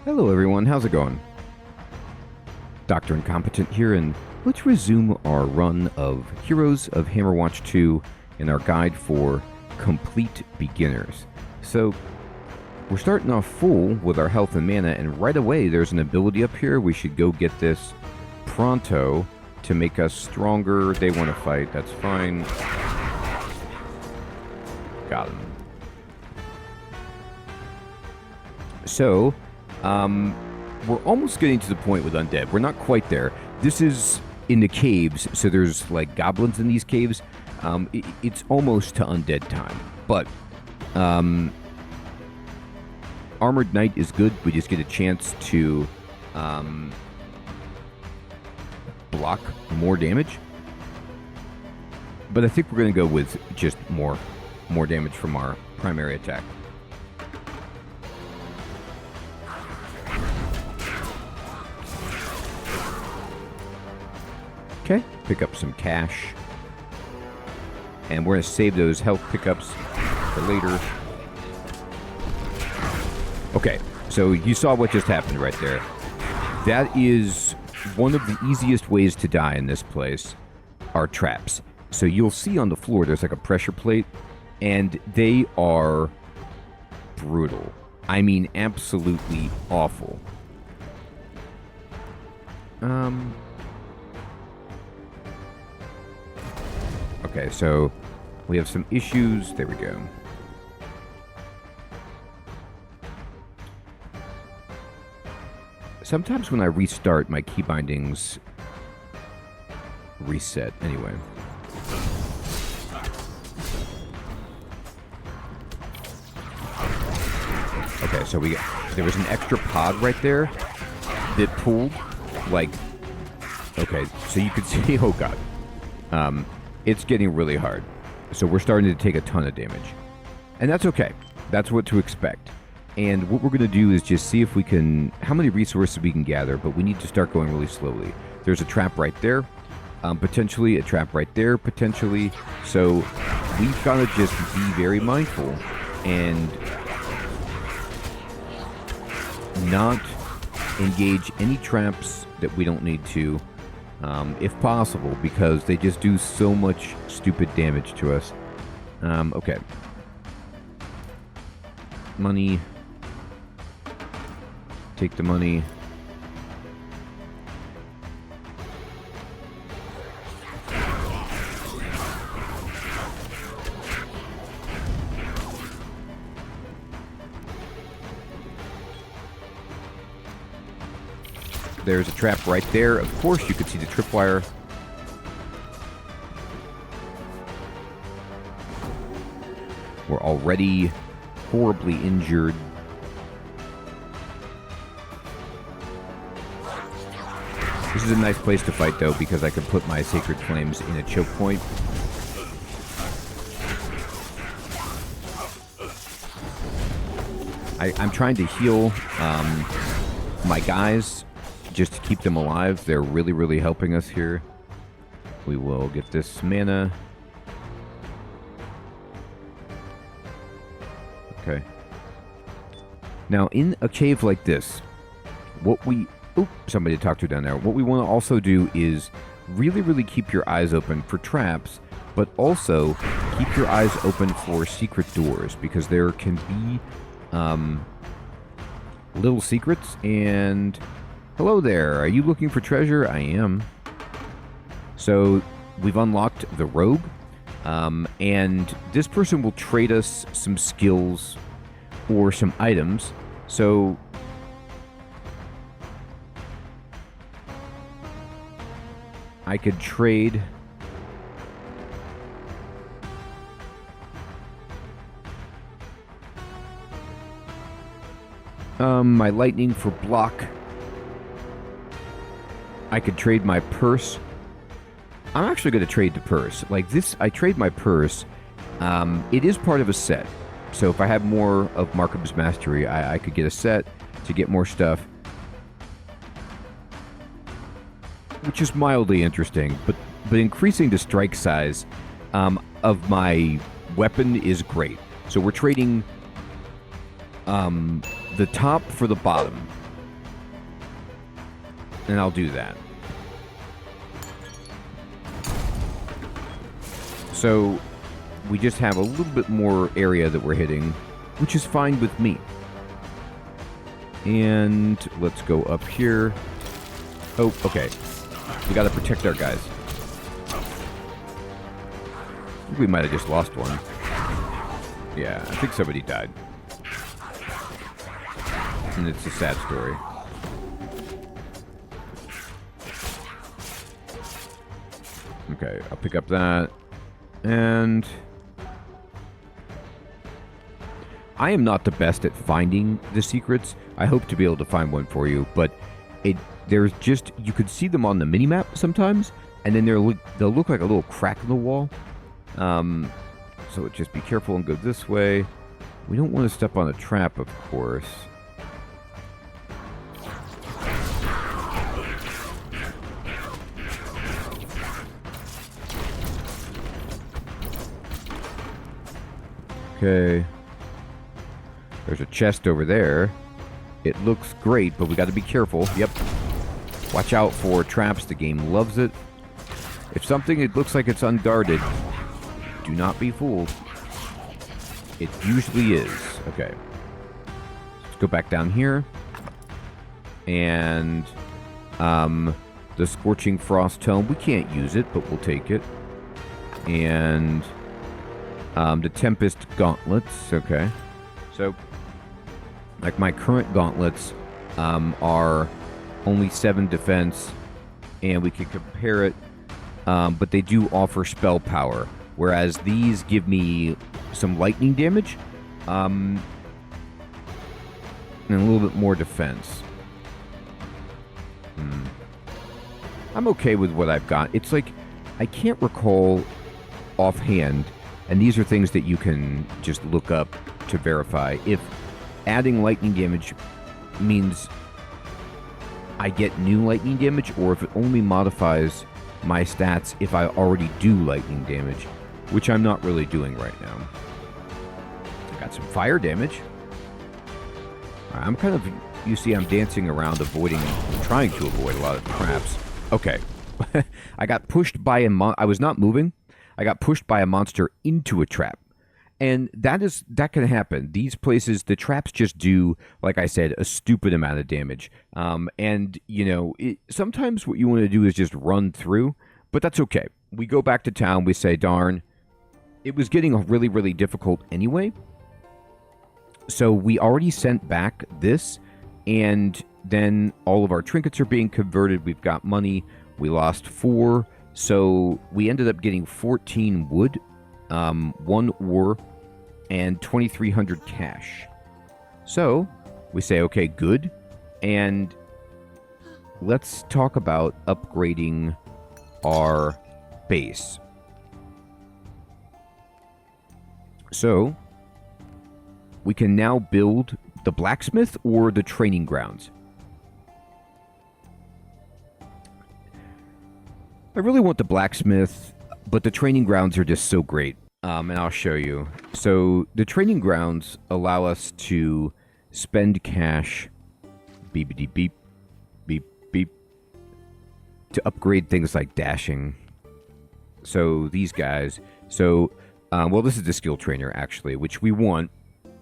Hello everyone, how's it going? Dr. Incompetent here, and let's resume our run of Heroes of Hammerwatch II in our guide for complete beginners. So, we're starting off full with our health and mana, and right away there's an ability up here. We should go get this pronto to make us stronger. They want to fight, that's fine. Got him. So, we're almost getting to the point with undead. We're not quite there. This is in the caves, so there's like goblins in these caves. It's almost to undead time, but Armored Knight is good. We just get a chance to block more damage. But I think we're going to go with just more damage from our primary attack. Okay, pick up some cash. And we're going to save those health pickups for later. Okay, so you saw what just happened right there. That is one of the easiest ways to die in this place, are traps. So you'll see on the floor there's like a pressure plate, and they are brutal. I mean, absolutely awful. Okay, so we have some issues. There we go. Sometimes when I restart, my key bindings reset. Anyway. Okay, so there was an extra pod right there that pulled, like, okay, so you could see, oh god. It's getting really hard. So we're starting to take a ton of damage. And that's okay. That's what to expect. And what we're going to do is just see if we can, how many resources we can gather, but we need to start going really slowly. There's a trap right there. Potentially a trap right there, potentially. So we've got to just be very mindful and not engage any traps that we don't need to. If possible, because they just do so much stupid damage to us. Okay. Money. Take the money. There's a trap right there. Of course, you could see the tripwire. We're already horribly injured. This is a nice place to fight, though, because I can put my Sacred Flames in a choke point. I'm trying to heal my guys just to keep them alive. They're really, really helping us here. We will get this mana. Okay. Now, in a cave like this, what we... Oop, somebody to talk to down there. What we want to also do is really, really keep your eyes open for traps, but also keep your eyes open for secret doors, because there can be little secrets. And hello there, are you looking for treasure? I am. So we've unlocked the rogue, and this person will trade us some skills or some items. So I could trade my lightning for block. I could trade my purse. I'm actually going to trade the purse. Like this, I trade my purse. It is part of a set. So if I have more of Markham's Mastery, I could get a set to get more stuff. Which is mildly interesting, but increasing the strike size of my weapon is great. So we're trading the top for the bottom. and I'll do that. So we just have a little bit more area that we're hitting, which is fine with me. And let's go up here. Oh, okay. We gotta protect our guys. I think we might have just lost one. Yeah, I think somebody died. And it's a sad story. Okay, I'll pick up that. And I am not the best at finding the secrets. I hope to be able to find one for you, but there's just, you could see them on the minimap sometimes, and then they'll look like a little crack in the wall. So just be careful and go this way. We don't want to step on a trap, of course. Okay. There's a chest over there. It looks great, but we got to be careful. Yep. Watch out for traps. The game loves it. If something it looks like it's unguarded, do not be fooled. It usually is. Okay. Let's go back down here. And the Scorching Frost Tome. We can't use it, but we'll take it. And the Tempest Gauntlets. Okay. So, like, my current gauntlets are only 7 defense, and we can compare it, but they do offer spell power, whereas these give me some lightning damage, and a little bit more defense. I'm okay with what I've got. It's like, I can't recall offhand, and these are things that you can just look up to verify, if adding lightning damage means I get new lightning damage, or if it only modifies my stats if I already do lightning damage, which I'm not really doing right now. I got some fire damage. I'm kind of, you see, I'm dancing around, trying to avoid a lot of traps. Okay. I got pushed by I was not moving. I got pushed by a monster into a trap. And that can happen. These places, the traps just do, like I said, a stupid amount of damage. And, you know, sometimes what you want to do is just run through, but that's okay. We go back to town, we say, darn, it was getting really, really difficult anyway. So we already sent back this, and then all of our trinkets are being converted. We've got money. We lost 4, so we ended up getting 14 wood. 1 ore, and 2,300 cash. So we say, okay, good. And let's talk about upgrading our base. So we can now build the blacksmith or the training grounds. I really want the blacksmith, but the training grounds are just so great. And I'll show you. So the training grounds allow us to spend cash, beep, beep, beep, beep, beep, to upgrade things like dashing. So these guys. So, well, this is the skill trainer, actually, which we want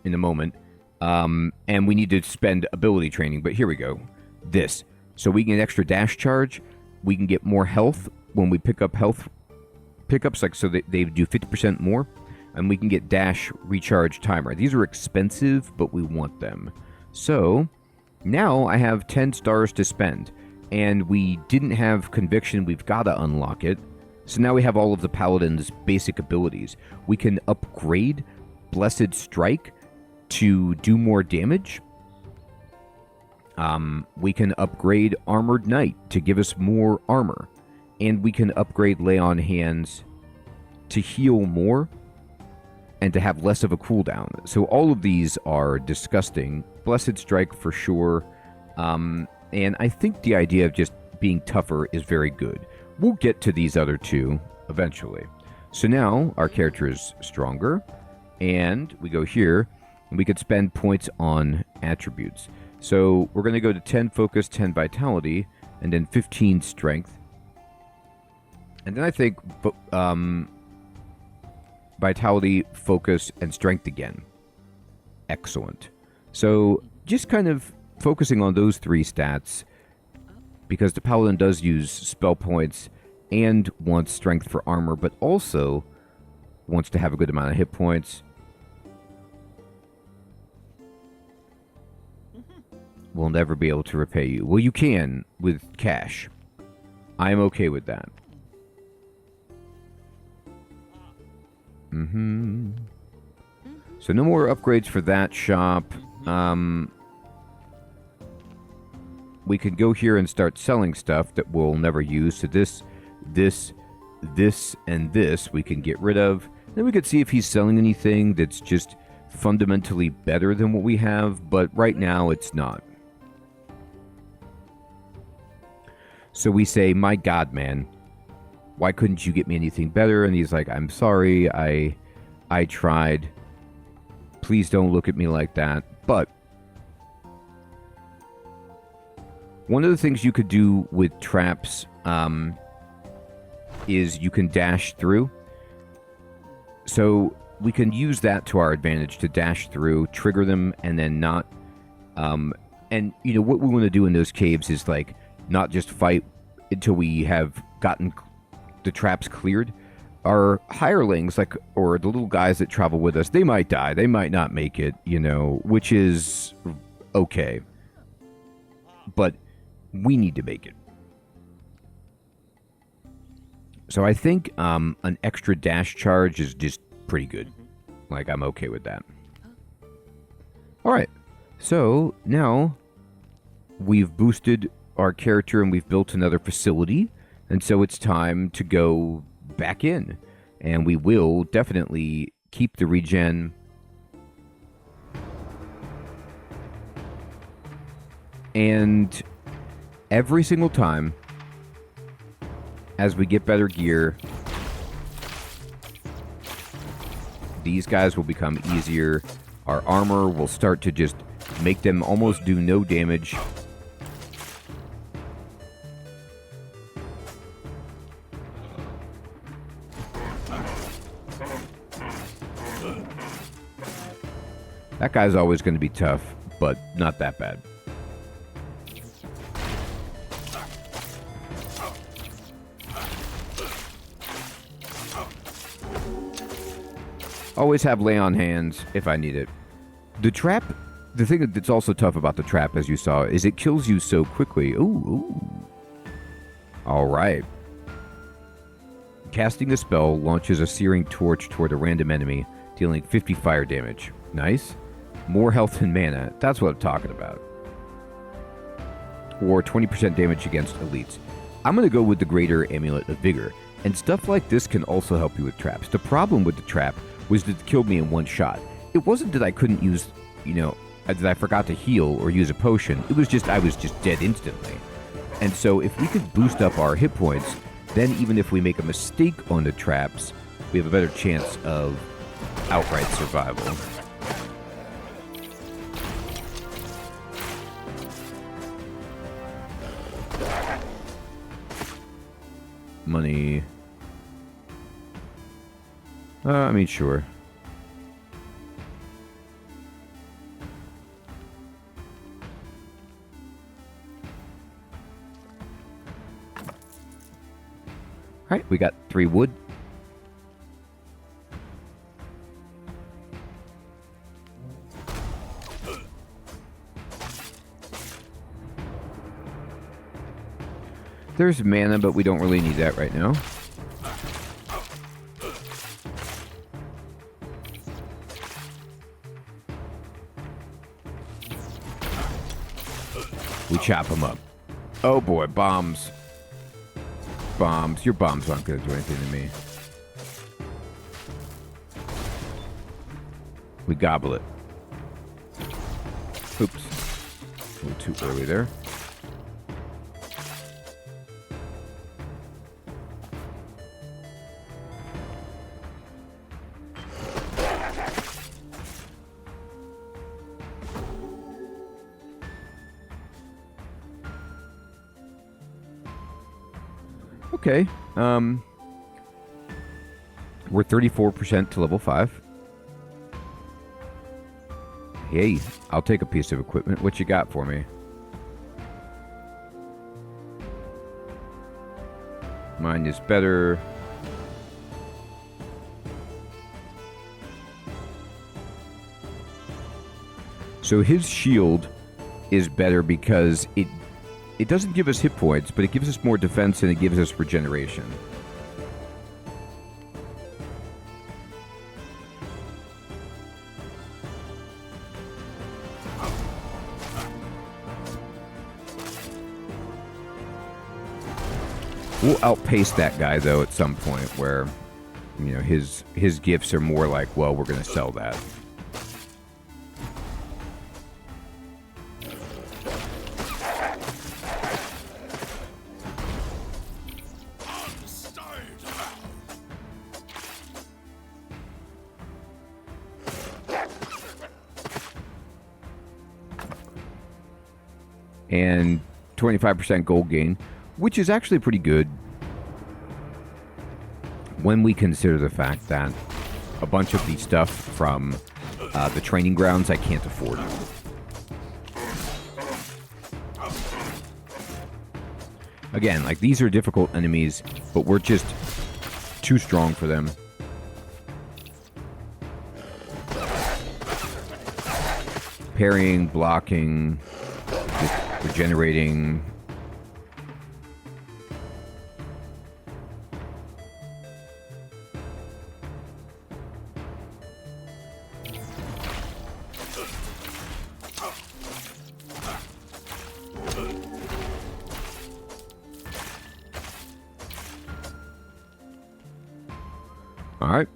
in a moment. And we need to spend ability training, but here we go. This. So we can get extra dash charge. We can get more health when we pick up health pickups, like, so that they do 50% more, and we can get dash recharge timer. These are expensive, but we want them. So now I have 10 stars to spend, and we didn't have conviction. We've got to unlock it. So now we have all of the paladin's basic abilities. We can upgrade Blessed Strike to do more damage. We can upgrade Armored Knight to give us more armor. And we can upgrade Lay on Hands to heal more and to have less of a cooldown. So all of these are disgusting. Blessed Strike for sure. And I think the idea of just being tougher is very good. We'll get to these other two eventually. So now our character is stronger. And we go here, and we could spend points on attributes. So we're going to go to 10 focus, 10 vitality. and then 15 strength. And then I think vitality, focus, and strength again. Excellent. So just kind of focusing on those 3 stats, because the paladin does use spell points and wants strength for armor, but also wants to have a good amount of hit points. We'll never be able to repay you. Well, you can with cash. I am okay with that. So no more upgrades for that shop. We could go here and start selling stuff that we'll never use. So this, and this we can get rid of. Then we could see if he's selling anything that's just fundamentally better than what we have, but right now it's not. So we say, my God, man, why couldn't you get me anything better? And he's like, I'm sorry, I tried. Please don't look at me like that. But one of the things you could do with traps is you can dash through. So we can use that to our advantage to dash through, trigger them, and then not. And, you know, what we want to do in those caves is, like, not just fight until we have gotten the traps cleared. Our hirelings, like, or the little guys that travel with us, they might die. They might not make it, you know, which is okay. But we need to make it. So I think an extra dash charge is just pretty good. Like, I'm okay with that. All right. So now we've boosted our character and we've built another facility. And so it's time to go back in. And we will definitely keep the regen. And every single time, as we get better gear, these guys will become easier. Our armor will start to just make them almost do no damage. That guy's always going to be tough, but not that bad. Always have lay on hands if I need it. The trap, the thing that's also tough about the trap, as you saw, is it kills you so quickly. Ooh. All right. Casting a spell launches a searing torch toward a random enemy, dealing 50 fire damage. Nice. More health and mana. That's what I'm talking about. Or 20% damage against elites. I'm going to go with the Greater Amulet of Vigor. And stuff like this can also help you with traps. The problem with the trap was that it killed me in one shot. It wasn't that I couldn't use, you know, that I forgot to heal or use a potion. It was just I was just dead instantly. And so if we could boost up our hit points, then even if we make a mistake on the traps, we have a better chance of outright survival. Money. I mean, sure. All right, we got 3 wood. There's mana, but we don't really need that right now. We chop them up. Oh boy, bombs. Bombs. Your bombs aren't going to do anything to me. We gobble it. Oops. A little too early there. Okay. We're 34% to level 5. Hey, I'll take a piece of equipment. What you got for me? Mine is better. So his shield is better because it doesn't give us hit points, but it gives us more defense and it gives us regeneration. We'll outpace that guy, though, at some point where, you know, his gifts are more like, well, we're going to sell that. And 25% gold gain, which is actually pretty good when we consider the fact that a bunch of the stuff from the training grounds I can't afford. Again, like, these are difficult enemies, but we're just too strong for them. Parrying, blocking, just regenerating. All right.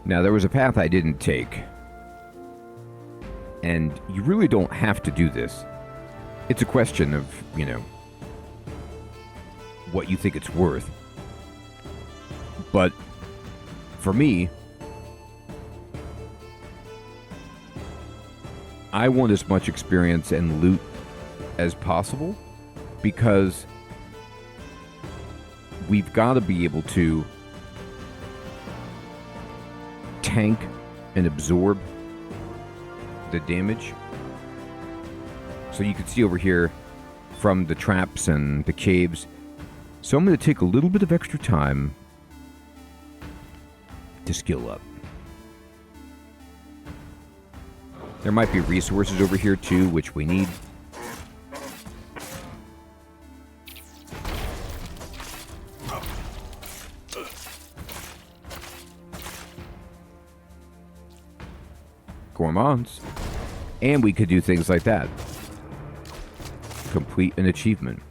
Now, there was a path I didn't take. And you really don't have to do this. It's a question of, you know, what you think it's worth. But for me, I want as much experience and loot as possible because we've got to be able to tank and absorb the damage. So you can see over here from the traps and the caves. So I'm going to take a little bit of extra time to skill up. There might be resources over here too, which we need. Gourmands. And we could do things like that. Complete an achievement.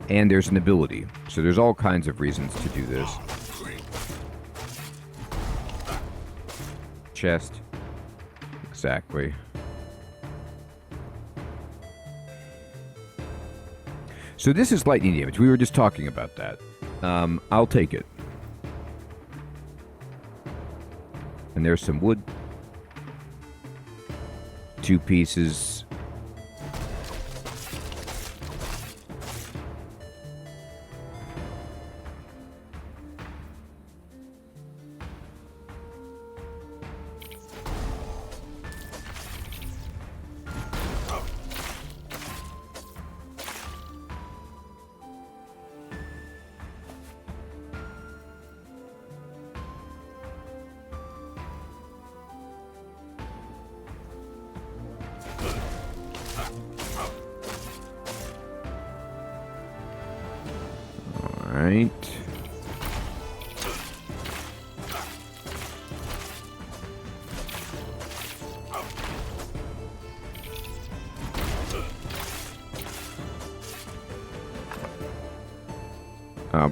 And there's an ability. So there's all kinds of reasons to do this. Chest. Exactly. So this is lightning damage. We were just talking about that. I'll take it. And there's some wood. 2 pieces. Right.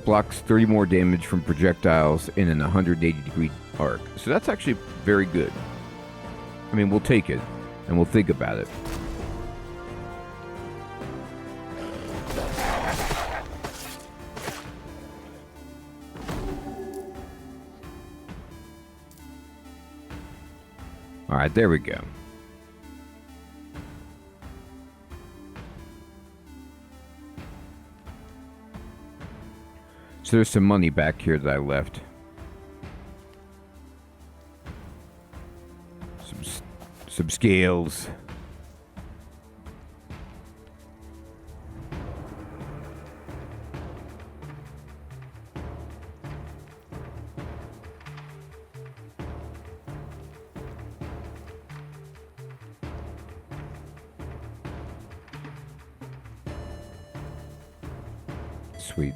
Blocks 30 more damage from projectiles in an 180-degree arc. So that's actually very good. I mean, we'll take it, and we'll think about it. Alright, there we go. So there's some money back here that I left. Some scales. Sweet.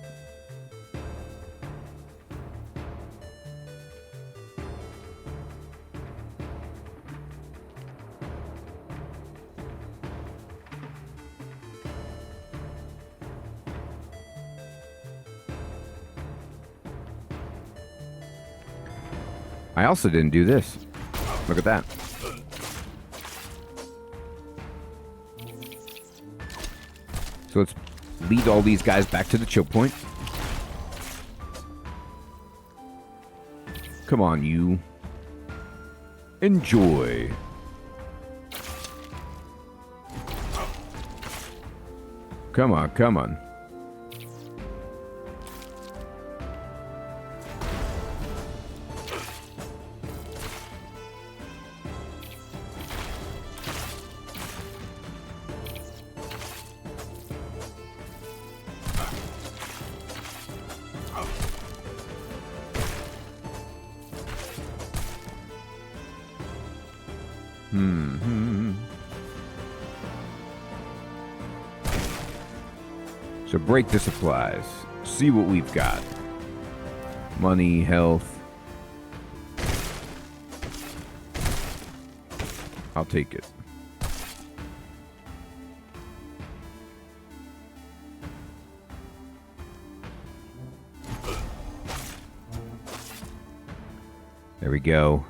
I also didn't do this. Look at that. So let's lead all these guys back to the choke point. Come on, you. Enjoy. Come on, come on. So break the supplies. See what we've got. Money, health. I'll take it. There we go.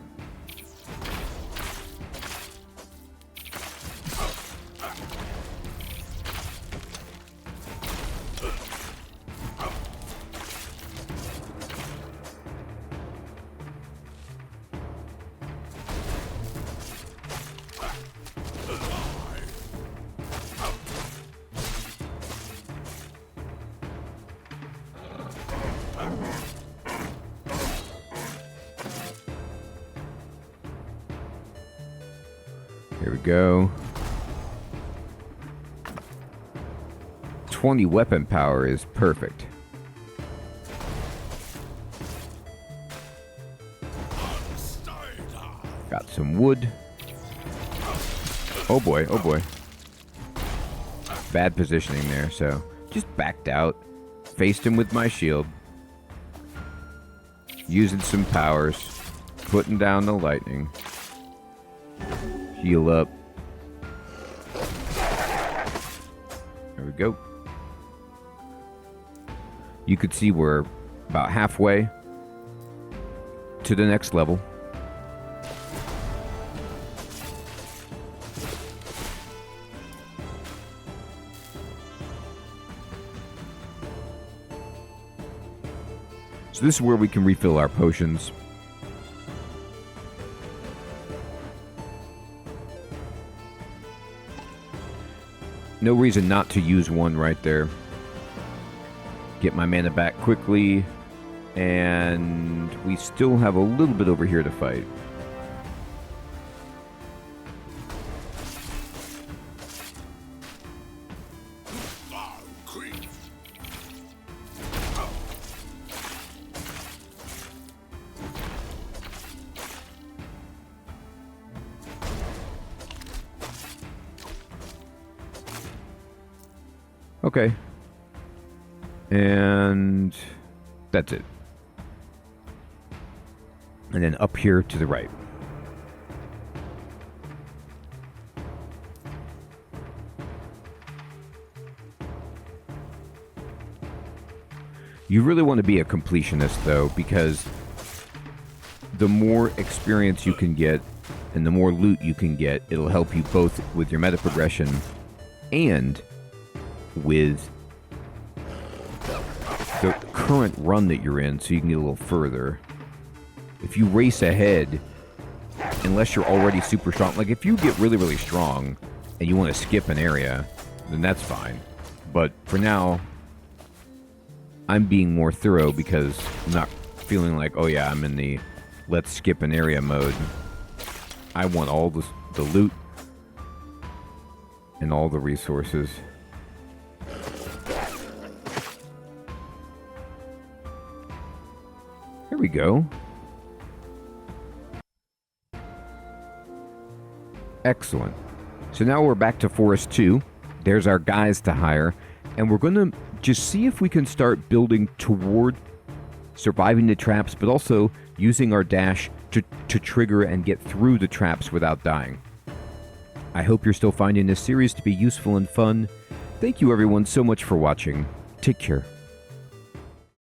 Here we go. 20 weapon power is perfect. Got some wood. Oh boy, oh boy. Bad positioning there, so just backed out. Faced him with my shield. Using some powers. Putting down the lightning. Heal up. There we go. You could see we're about halfway to the next level. So this is where we can refill our potions. No reason not to use one right there. Get my mana back quickly. And we still have a little bit over here to fight. Okay. And that's it. And then up here to the right. You really want to be a completionist, though, because the more experience you can get and the more loot you can get, it'll help you both with your meta progression and with the current run that you're in, so you can get a little further. If you race ahead unless you're already super strong. Like, if you get really, really strong and you want to skip an area, then that's fine. But for now, I'm being more thorough because I'm not feeling like, oh yeah, I'm in the let's skip an area mode. I want all the loot and all the resources. Here we go. Excellent. So now we're back to Forest 2. There's our guys to hire. And we're going to just see if we can start building toward surviving the traps, but also using our dash to trigger and get through the traps without dying. I hope you're still finding this series to be useful and fun. Thank you everyone so much for watching. Take care.